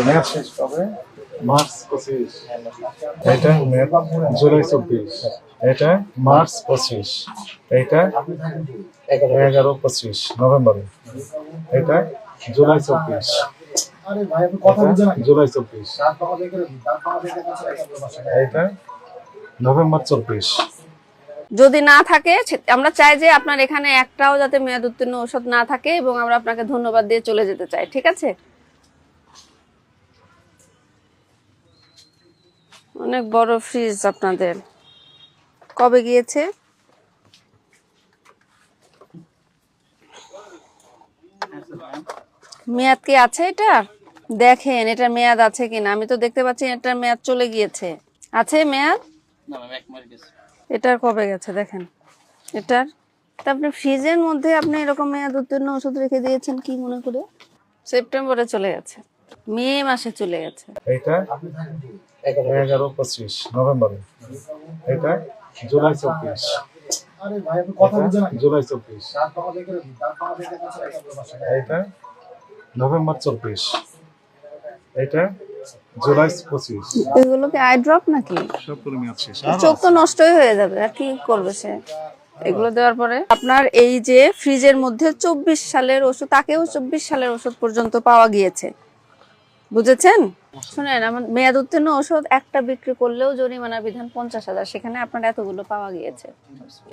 মেয়াদ শেষ কবে? মার্চ 25। এটা মেয়াদ জুলাই 24। এটা মার্চ 25। এটা 11-25 নভেম্বরে। এটা জুলাই 24। জুলাই 24। এটা নভেম্বর 24। যদি না থাকে আমরা চাই যে আপনার এখানে একটাও যাতে মেয়াদ উত্তীর্ণ ওষুধ না থাকে এবং আমরা আপনাকে ধন্যবাদ দিয়ে চলে যেতে চাই, ঠিক আছে? অনেক বড় ফ্রিজ আপনাদের। কবে গিয়েছে? মেয়াদ কি আছে এটা? দেখেন এটার মেয়াদ আছে কিনা। আমি তো দেখতে পাচ্ছি এটার মেয়াদ চলে গিয়েছে। আছে মেয়াদ? না ম্যাম 1 মাস গেছে। এটার কবে গেছে দেখেন। এটার তা আপনি ফ্রিজের মধ্যে আপনি এরকম মেয়াদ উত্তীর্ণ ওষুধ রেখে দিয়েছেন কি মনে করে? সেপ্টেম্বরে চলে গেছে, মে মাসে চলে গেছে। এটা 11-25 নভেম্বরে। এটা জুলাই 24। জুলাই 24। এটা নভেম্বর 24। এটা জুলাই 25। এগুলো কি আই ড্রপ নাকি? সব করে মেয়াদ শেষ। চোখ তো নষ্টই হয়ে যাবে, আর কি করবে সে এগুলো দেওয়ার পরে? আপনার এই যে ফ্রিজের মধ্যে 24 সালের ওষুধ, তাকেও 24 সালের ওষুধ পর্যন্ত পাওয়া গিয়েছে, বুঝেছেন? শুনেন, আমার মেয়াদ উত্তীর্ণ ওষুধ একটা বিক্রি করলেও জরিমানার বিধান 50,000, সেখানে আপনার এতগুলো পাওয়া গিয়েছে।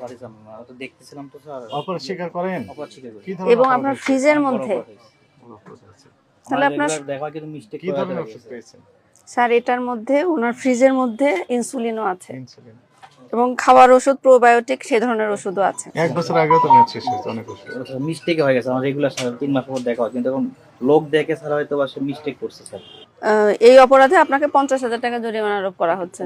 সরি স্যার, আমরা তো দেখতেছিলাম তো স্যার। অপর স্বীকার করেন অপরিষ্কার করে। কি ধরনের এবং আপনার ফ্রিজের মধ্যে তাহলে আপনার দেখা কিন্তু মিস্টেক কি ধরনের ওষুধ পেয়েছেন? স্যার এটার মধ্যে ওনার ফ্রিজের মধ্যে ইনসুলিনও আছে ইনসুলিন এবং খাওয়ার ওষুধ, প্রোবায়োটিক, সেই ধরনের ওষুধও আছে। 1 বছর আগেও তো মেয়াদ শেষ হয়েছে অনেক ওষুধ। মিস্টেক হয়ে গেছে। আমার রেগুলার স্যার 3 মাস পর দেখা হয়, কিন্তু এখন লোক দেখে স্যার হয়তো বা সে মিস্টেক করছে স্যার। এই অপরাধে আপনাকে 50,000 টাকা জরিমানা আরোপ করা হচ্ছে।